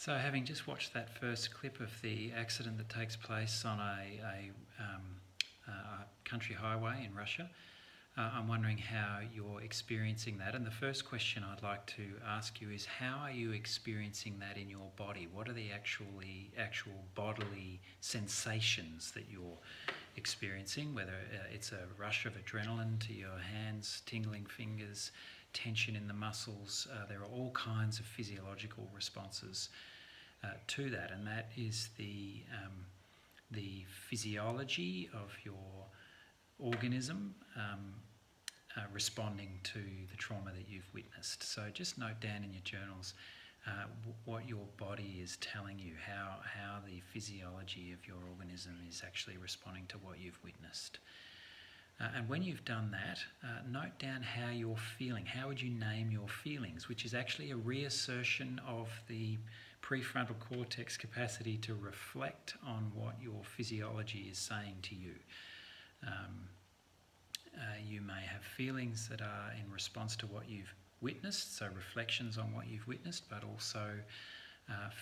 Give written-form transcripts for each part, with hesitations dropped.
So having just watched that first clip of the accident that takes place on a country highway in Russia, I'm wondering how you're experiencing that. And the first question I'd like to ask you is, how are you experiencing that in your body? What are the actual bodily sensations that you're experiencing, whether it's a rush of adrenaline to your hands, tingling fingers, tension in the muscles? There are all kinds of physiological responses to that, and that is the physiology of your organism responding to the trauma that you've witnessed. So just note down in your journals what your body is telling you, how the physiology of your organism is actually responding to what you've witnessed. And when you've done that, note down how you're feeling. How would you name your feelings, which is actually a reassertion of the prefrontal cortex capacity to reflect on what your physiology is saying to you. You may have feelings that are in response to what you've witnessed, so reflections on what you've witnessed, but also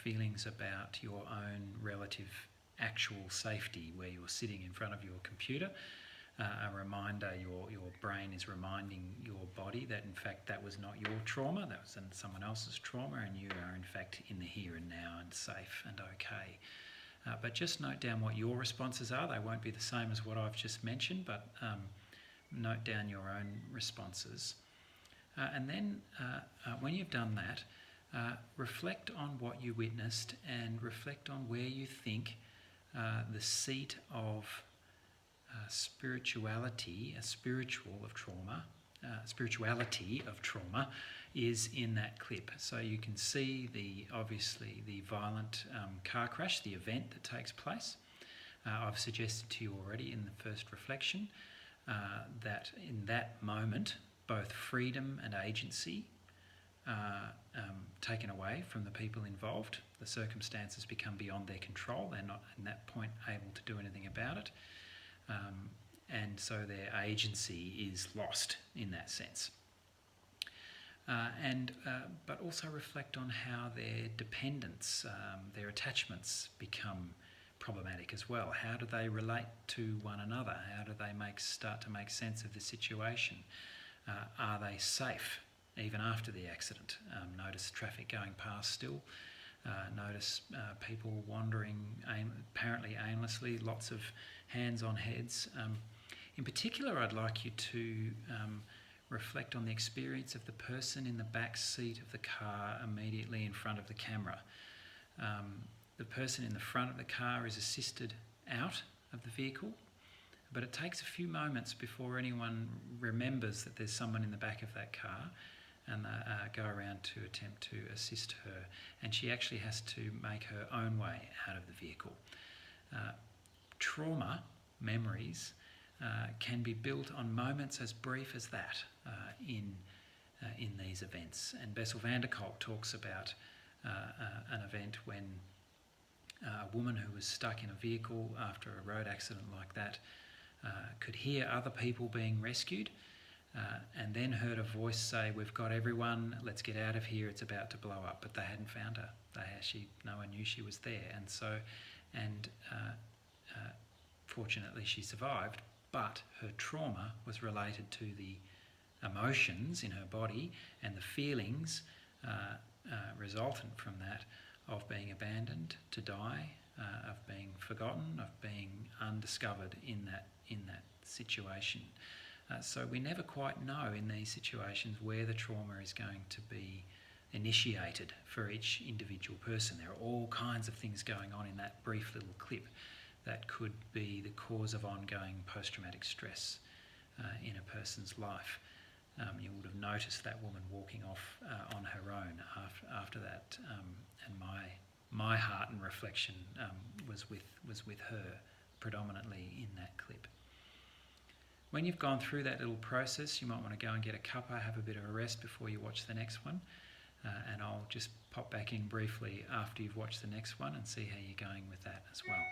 feelings about your own relative actual safety, where you're sitting in front of your computer. A reminder, your brain is reminding your body that in fact that was not your trauma, that was someone else's trauma, and you are in fact in the here and now and safe and okay. But just note down what your responses are. They won't be the same as what I've just mentioned, but note down your own responses. And then when you've done that, reflect on what you witnessed and reflect on where you think the seat of spirituality of trauma is in that clip. So you can see obviously the violent car crash, the event that takes place. I've suggested to you already in the first reflection that in that moment both freedom and agency are taken away from the people involved. The circumstances become beyond their control. They're not at that point able to do anything about it. And so their agency is lost in that sense. But also reflect on how their dependence, their attachments become problematic as well. How do they relate to one another? How do they start to make sense of the situation? Are they safe even after the accident? Notice traffic going past still. Notice people wandering apparently aimlessly, lots of hands on heads. In particular, I'd like you to reflect on the experience of the person in the back seat of the car immediately in front of the camera. The person in the front of the car is assisted out of the vehicle, but it takes a few moments before anyone remembers that there's someone in the back of that car, and go around to attempt to assist her, and she actually has to make her own way out of the vehicle. Trauma memories can be built on moments as brief as that in these events. And Bessel van der Kolk talks about an event when a woman who was stuck in a vehicle after a road accident like that could hear other people being rescued, and then heard a voice say, "We've got everyone, let's get out of here, it's about to blow up." But they hadn't found her. No one knew she was there. And fortunately she survived, but her trauma was related to the emotions in her body and the feelings resultant from that, of being abandoned to die, of being forgotten, of being undiscovered in that situation. So we never quite know in these situations where the trauma is going to be initiated for each individual person. There are all kinds of things going on in that brief little clip that could be the cause of ongoing post-traumatic stress in a person's life. You would have noticed that woman walking off on her own after that, and my heart and reflection was with her predominantly in that clip. When you've gone through that little process, you might want to go and get a cuppa, have a bit of a rest before you watch the next one, and I'll just pop back in briefly after you've watched the next one and see how you're going with that as well.